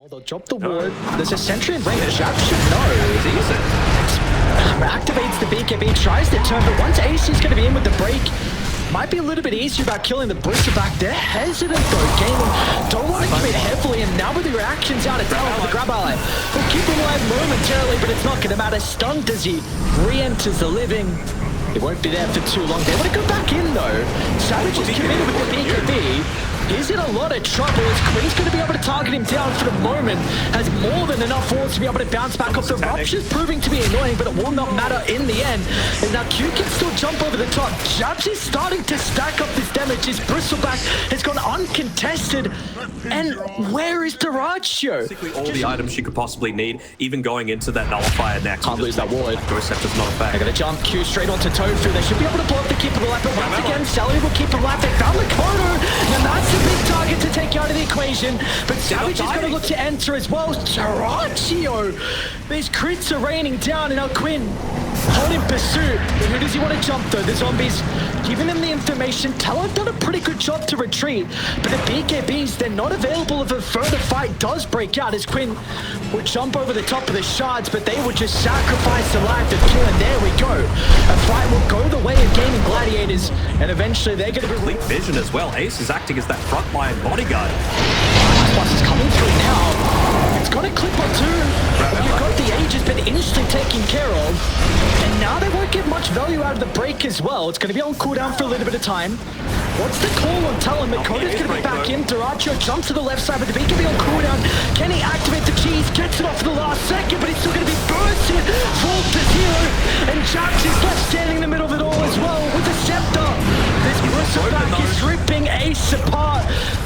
They'll drop the ward. There's a sentry in range. Jab should know. Decent. Activates the BKB, tries to turn, but once AC's going to be in with the break, might be a little bit easier about killing the Bristleback. They're hesitant though. Gaimin don't want to commit heavily, and now with the reactions out of Talon for the grab ally, he'll keep him alive momentarily, but it's not going to matter. Stunned as he re-enters the living. He won't be there for too long. They want to go back in though. Savage is committed with the BKB. He's in a lot of trouble as Quinn's going to be able to target him down for the moment. Has more than enough wards to be able to bounce back off. The rupture's proving to be annoying, but it will not matter in the end. And now Q can still jump over the top. Jabs is starting to stack up this damage. His Bristleback has gone uncontested. And where is Duratio? Basically all the items she could possibly need, even going into that nullifier next. Can't lose that ward. Ghost Scepter's not a fact. They're going to jump Q straight onto Tofu. They should be able to blow up the keeper alive, but once again, Sally will keep him alive. They found Makoto. Now that's a big target to take out of the equation, but Savage is going to look to enter as well. Duratio! These crits are raining down, and now Quinn hot in pursuit. Who does he want to jump though? The zombies giving him the information. Talon done a pretty good job to retreat, but the BKBs, they're not available if a further fight does break out, as Quinn would jump over the top of the shards, but they would just sacrifice the life of Kill, and there we go. A fight will go the way of Gaimin Gladiators, and eventually they're going to be... Complete vision as well. Ace is acting as that frontline bodyguard. Plus is coming through now. It's got a clip or two. You've got the Age has been instantly taken care of. And now they won't get much value out of the break as well. It's going to be on cooldown for a little bit of time. What's the call on Talon? Makoto's going to be back in. Duratio jumps to the left side, but the BKB on cooldown. Can he activate the cheese? Gets it off for the last second, but he's still going to be bursted. Fall to zero. And Jabs is left standing in the middle of it all as well with the scepter. This Bristleback is ripping Ace apart.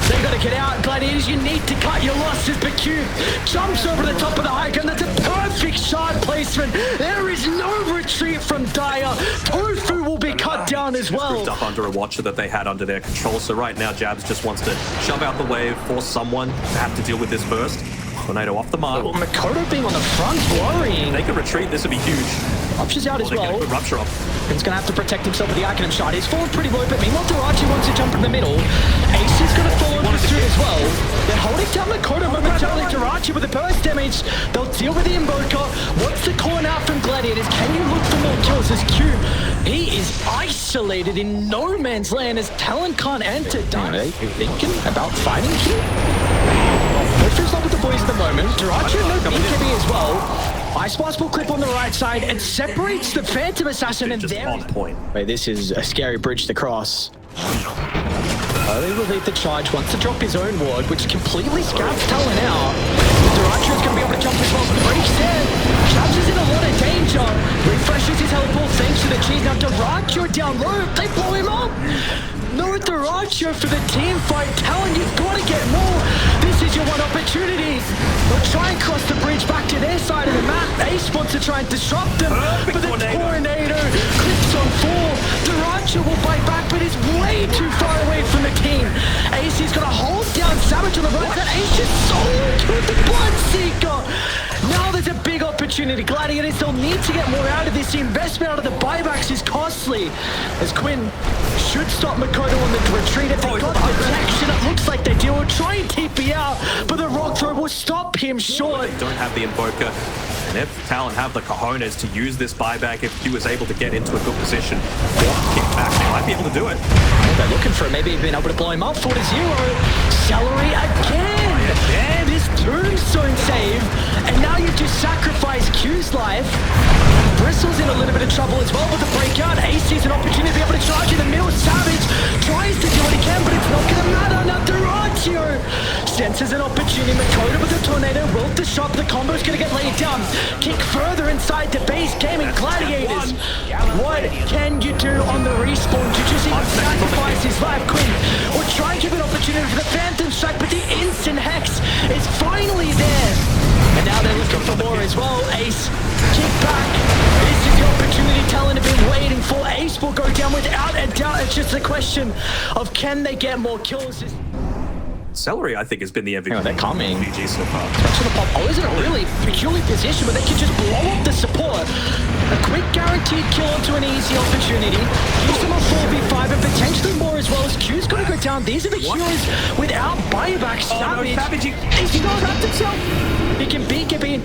They got to get out. Gladiators, you need to cut your losses. But Q jumps over the top of the high ground. That's a perfect shard placement. There is no retreat from Dyer. Tofu will be cut down as well. Grouped up under a watcher that they had under their control. So right now, Jabs just wants to shove out the way, force someone to have to deal with this first. Tornado off the mark. Makoto being on the front, worrying. They can retreat. This would be huge. Rupture's out as well. Rupture off. He's going to have to protect himself with the Arcanum shot. He's fallen pretty low, but meanwhile, Duratio wants to jump in the middle. Ace is going to fall in pursuit as well. They're holding down Makoto momentarily. Duratio with the burst damage. They'll deal with the Invoker. What's the call out from Gladiators? Can you look for more kills? As Q, he is isolated in no man's land as Talon can't enter. Are you thinking about fighting Q? Tofu's not with the boys at the moment. Duratio no BKB as well. Ice Blast will clip on the right side and separates the Phantom Assassin, and just there... on point. Wait, this is a scary bridge to cross. They will lead the charge, wants to drop his own ward, which completely scouts Talon out. Duratio's going to be able to jump as well, but breaks there. Jabs is in a lot of danger. Refreshes his teleport thanks to the cheese. Now Duratio down low, they blow him up. No Duratio for the team fight. Talon, you've got to get more. This is your one opportunity. They'll try and cross the bridge back to their side of the map. Ace wants to try and disrupt them, but the tornado clips on 4. Duratio will bite back, but is way too far away from the team. Ace is going to hold down Savage on the right side. Ace just soloed with the Bloodseeker. Now there's a big opportunity. Gladiators, they'll need to get more out of this. The investment out of the buybacks is costly. As Quinn should stop Makoto on the retreat. If they got protection, it looks like they do. Will try and TP out, but the rock throw will stop him short. They don't have the Invoker. And if Talon have the cojones to use this buyback, if Q is able to get into a good position or kick back, they might be able to do it. They're looking for maybe being able to blow him up. 4-0. Celery again. And his tombstone save. And now you've just sacrificed Q's life. Bristle's in a little bit of trouble as well with the breakout. Ace sees an opportunity to be able to charge in the middle. Savage tries to do what he can, but it's not going to matter. Now Duratio senses an opportunity. Makoto with the tornado will disrupt. The combo's going to get laid down. Kick further inside the base. Gaimin Gladiators. What can you do on the respawn? Did you see him sacrifice his life, Quinn? Or try and give an opportunity for the Phantom Strike, but the instant Hex is finally there. And now they're looking for more as well. Ace, kick back. This is the opportunity Talon have been waiting for. Ace will go down without a doubt. It's just a question of can they get more kills. Celery, I think, has been the MVP. Hang on, they're coming. GG so far. To the pop. Oh, isn't it really peculiar position, but they can just blow up the support. A quick guaranteed kill onto an easy opportunity. Gives them a 4v5 and potentially more as well as Q's going to go down. These are the heroes without buyback. Savage. No, Savage. He's not wrapped himself.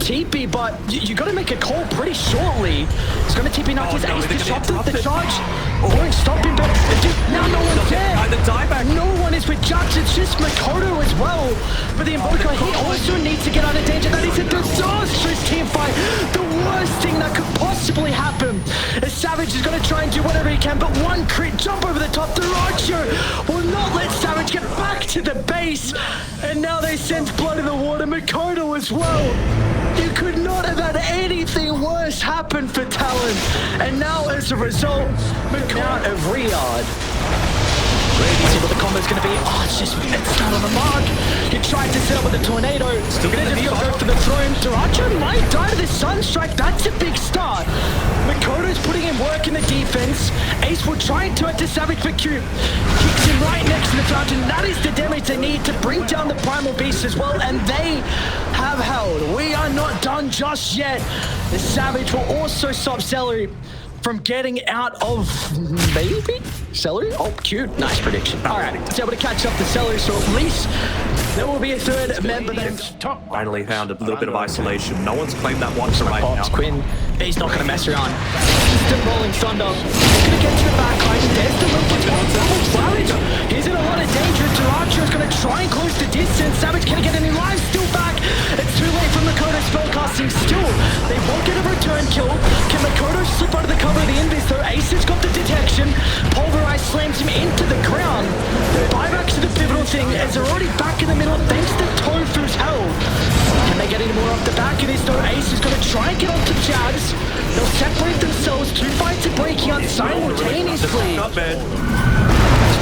TP, but you got to make a call pretty shortly. He's going to TP now. His ace disrupted the charge. Won't stop him, but now no one's there. No one is with Judge. It's just Makoto as well. But the Invoker, he also needs to get out of danger. That is a disastrous team fight. The worst thing that could possibly happen. As Savage is going to try and do whatever he can, but one crit jump over the top. Duracho will not let Savage get back to the base. And now they send blood in the water. Makoto as well. You could not have had anything worse happen for Talon. And now as a result, Makoto of Riyadh. See what the combo's going to be. Oh, it's not on the mark. He tried to set up with a tornado. Still going to go for the throne. Duracho might die to the Sunstrike. That's a big start. Makoto's putting in work in the defense. Ace will try and turn to Savage, but Q kicks him right next to the fountain. That is the damage they need to bring down the Primal Beast as well, and they have held. We are not done just yet. The Savage will also stop Celery from getting out of maybe Celery? Oh, cute. Nice prediction. All right, it's able to catch up the Celery, so at least there will be a third member that's finally found a little bit of isolation. No one's claimed that one for right now. Quinn, he's not going to mess around. Instant rolling thunder. He's going to get to the back line. There's the look. Savage. He's in a lot of danger. Duracho is going to try and close the distance. Savage can't get any lives. Still back. It's too late for Makoto spellcasting. Still, they won't get a return kill. Can Makoto slip under the cover of the invis though? Ace has got the detection. Pulverize slams him into the ground. The buyback to the pivotal thing is they're already back in the middle thanks to Tofu's held. Can they get any more off the back of this though? Ace is going to try and get onto Jabs. They'll separate themselves. Two fights are breaking out simultaneously. Not bad.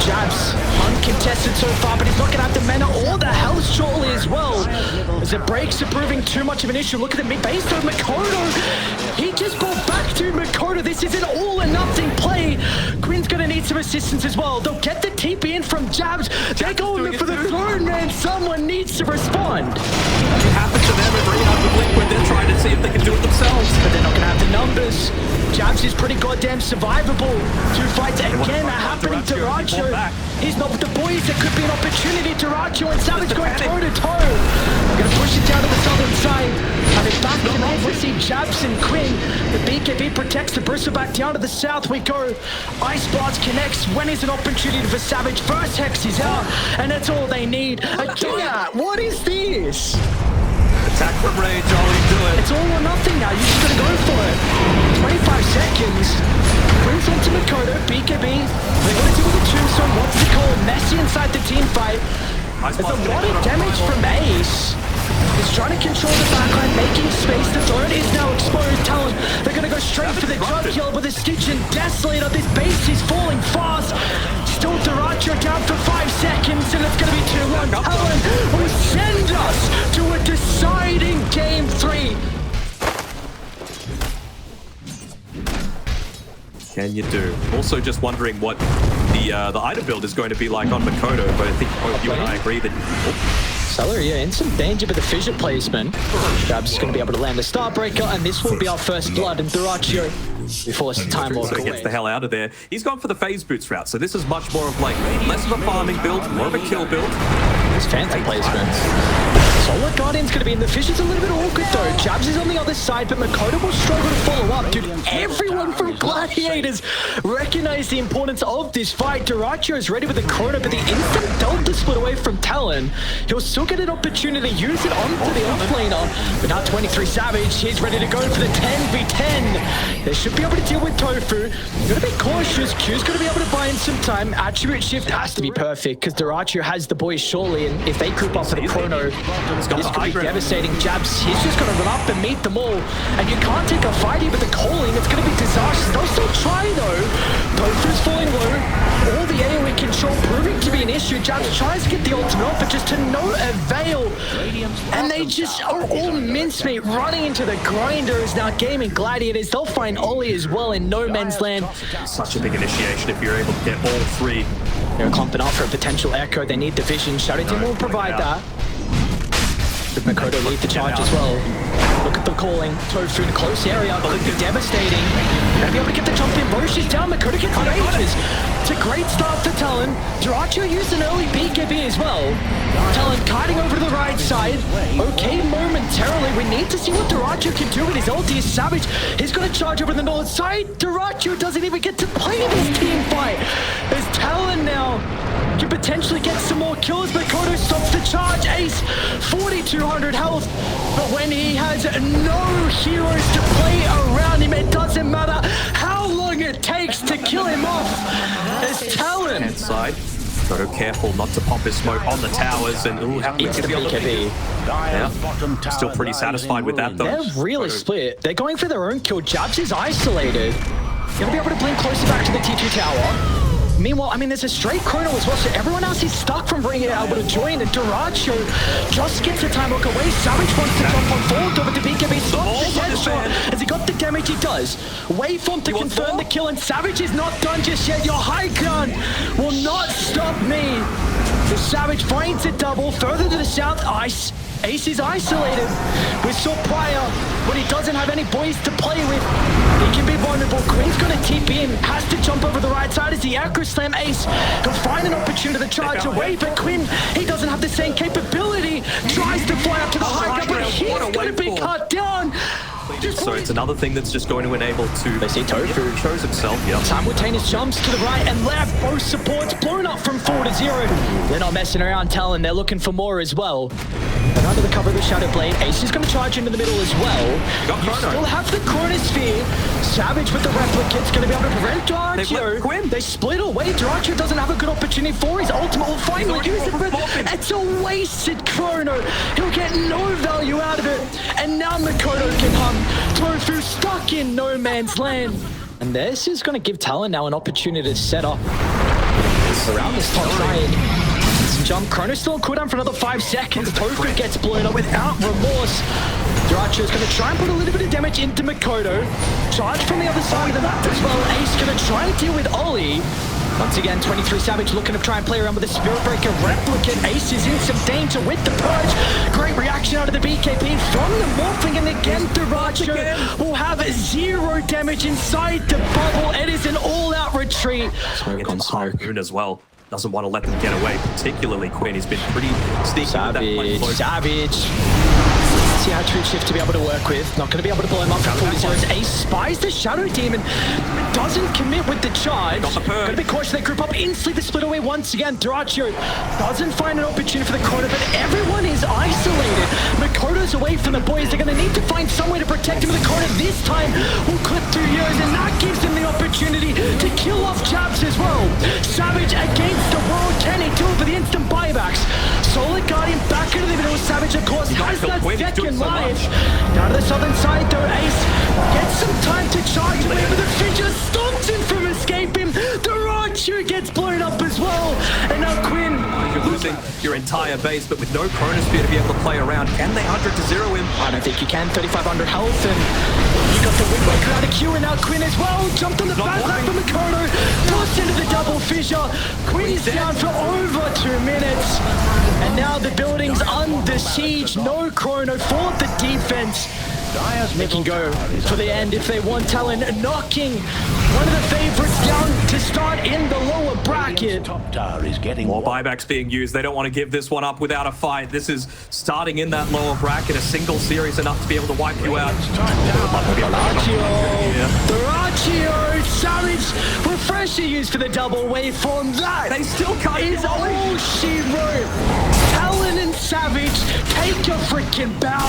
Jabs uncontested so far, but he's not going to have the mana or the health shortly as well. As the breaks are proving too much of an issue. Look at the mid base though. Makoto, he just brought back to Makoto. This is an all or nothing play. Quinn's going to need some assistance as well. They'll get the TP in from Jabs. They're going for the throne, man. Someone needs to respond. It happened to them every other blink when they're trying to see if they can do it themselves. But they're not going to have the numbers. Jabs is pretty goddamn survivable. Two fights again are happening to Duracho. He's not with the boys. There could be an opportunity. Duracho and Savage going toe to toe. They're going to push it down to the southern side. Having back him off, we see Jabs and Quinn. The BKB protects the Bristle back down to the south we go. Ice Blast connects. When is an opportunity for Savage? First Hex is out, and that's all they need. Again, what is this? Attack from Rage, Ollie, do it. It's all or nothing now. You just gotta go for it. 25 seconds. Brings onto Makoto, BKB. They're gonna do with the tombstone. What's the call? Messy inside the team fight. There's a lot of damage from Ace. He's trying to control the backline, making space. The throne is now exposed. Talon, they're gonna go straight for the drug kill, but the Stitch and Desolator. This base is falling fast. Still Duracho down for 5 seconds, and it's gonna be 2-1. Talon will send us to a deciding game 3. Can you do? Also just wondering what the item build is going to be like on Makoto, but I think both you and I agree that... Celery, yeah, in some danger with the fissure placement. Jabs is going to be able to land the Starbreaker, and this will be our first blood. And Duracho, we force the time walk so he gets the hell out of there. He's gone for the phase boots route, so this is much more of like less of a farming build, more of a kill build. His phantom placements. Solar Guardian's going to be in the fissure's a little bit awkward though. Jabs is on the other side, but Makoto will struggle to follow up. Dude, everyone from Gladiators recognize the importance of this fight. Duracho is ready with the Chrono, but the instant Delta split away from Talon, he'll still get an opportunity to use it onto the offlaner. But now 23 Savage, he's ready to go for the 10v10. They should be able to deal with Tofu. Gotta be cautious. Q's gonna be able to buy in some time. Attribute shift has to be perfect because Duracho has the boys surely, and if they creep up for the Chrono, this could be devastating. Jabs, he's just gonna run up and meet them all. And you can't take a fight here with the calling. It's gonna be disastrous. They'll still try though. Tofu's falling low. All the AoE control proving to be an issue. Jabs tries to get the ultimate off, but just to no avail. And they just are all mincemeat running into the grinders. Now Gaimin Gladiators, they'll find Ollie as well in no man's land. Such a big initiation if you're able to get all 3. They're clumping up for a potential echo. They need the vision. Shadow Team will provide that. Did Makoto lead the charge as well? Look at the calling. Tofu in a close area. Could be devastating. Gonna be able to get the jump in. Roche is down. Makoto gets rages. It's a great start for Talon. Duracho used an early BKB as well. Talon kiting over to the right side. Okay momentarily, We need to see what Duracho can do with his ulti. Savage, he's going to charge over the north side. Duracho doesn't even get to play this team fight. As Talon now can potentially get some more kills, but Kodo stops the charge. Ace, 4,200 health. But when he has no heroes to play around him, it doesn't matter how long it takes to kill him off. As Talon Inside. Gotta careful not to pop his smoke on the towers, and ooh, how into the BKB. Yeah, still pretty satisfied with that though. They're really split. They're going for their own kill. Jabs is isolated. Gonna be able to blink closer back to the T2 tower. Meanwhile, I mean, there's a straight chrono as well, so everyone else is stuck from bringing it able to join. And Duracho just gets a time look away. Savage wants to jump on forward over the BKB. Stops the headshot. Has he got the damage? He does. Waveform to confirm the kill, and Savage is not done just yet. Your high ground will not stop me. The Savage finds a double further to the south. Ace is isolated. We saw prior when he doesn't have any boys to play with. He can be vulnerable. Quinn's gonna TP in, has to jump over the right side as the Acro Slam. Ace can find an opportunity to charge away, but Quinn, he doesn't have the same capability. Tries to fly up to the high ground, but he's gonna be cut down. So it's another thing that's just going to enable to... They see Tofu shows himself, yeah. Simultaneous jumps to the right and left. Both supports blown up from 4 to 0. They're not messing around, Talon. They're looking for more as well. But under the cover of the Shadow Blade, Ace is going to charge into the middle as well. Got You still have the Chronosphere. Savage with the Replicate's going to be able to prevent Duracho. They split away. Duracho doesn't have a good opportunity for his ultimate. Will finally use it, but it's a wasted Chrono. He'll get no value out of it. And now Makoto can hum. Tofu stuck in no man's land. And this is going to give Talon now an opportunity to set up around this top side. Jump. Chrono still on cooldown for another 5 seconds. Tofu gets blown up without remorse. Duracho is going to try and put a little bit of damage into Makoto. Charge from the other side of the map as well. Ace going to try and deal with Ollie. Once again, 23 Savage looking to try and play around with the Spirit Breaker Replicant. Ace is in some danger with the purge. Great reaction out of the BKB from the Morphing, and again Duracho will have 0 damage inside the bubble. It is an all-out retreat. Smoke on smoke as well. Doesn't want to let them get away, particularly Quinn. He's been pretty sneaky Savage, with that. Savage. See how True Shift to be able to work with. Not going to be able to blow him up for 40 Ace spies the Shadow Demon. Doesn't commit with the charge. Going to be cautious. They group up instantly. The split away once again. Duracho doesn't find an opportunity for the corner, but everyone is isolated. Makoto's away from the boys. They're going to need to find some way to protect him in the corner. This time will clip through yours, and that gives them the opportunity to kill off Jabs as well. Savage against the world. Can he do it for the instant buybacks? Solid Guardian back into the middle. Savage, of course, has that second life. Down to the southern side, though. Ace gets some time to charge away, but the Fidget stops him from escaping. Duracho gets blown up as well. And now Quinn. You're losing your entire base, but with no Chronosphere to be able to play around, can they 100 to 0 him? I don't think you can. 3,500 health, and you got the Wind Waker out of Q, and now Quinn as well. Jumped on the backpack from Makoto. Tossed into the double fissure. Quinn's down for over 2 minutes. And now the building's under siege. No Chrono for the defense. They can go for the end if they want. Talon knocking one of the favorites down to start in the lower bracket. More buybacks being used. They don't want to give this one up without a fight. This is starting in that lower bracket. A single series enough to be able to wipe you out. Duracho, Savage, refresher used for the double waveform. That they still can't is all she wrote. Talon and Savage take a freaking bow.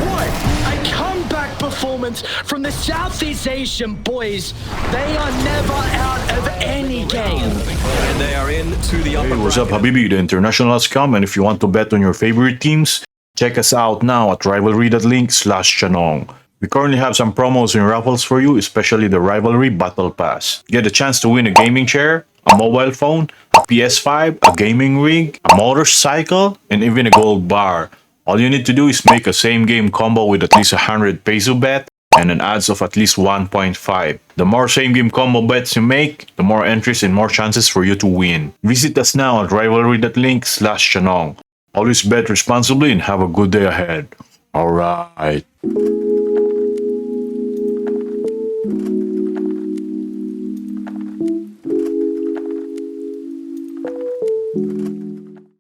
What a comeback performance from the Southeast Asian boys. They are never out of any game. And they are into the upper Hey, what's up, bracket. Habibi? The International has come, and if you want to bet on your favorite teams, check us out now at rivalry.link/Chanong. We currently have some promos and raffles for you, especially the Rivalry Battle Pass. Get a chance to win a gaming chair, a mobile phone, a PS5, a gaming rig, a motorcycle, and even a gold bar. All you need to do is make a same game combo with at least 100 peso bet and an odds of at least 1.5. The more same game combo bets you make, the more entries and more chances for you to win. Visit us now at rivalry.link/Chanong. Always bet responsibly and have a good day ahead. Alright.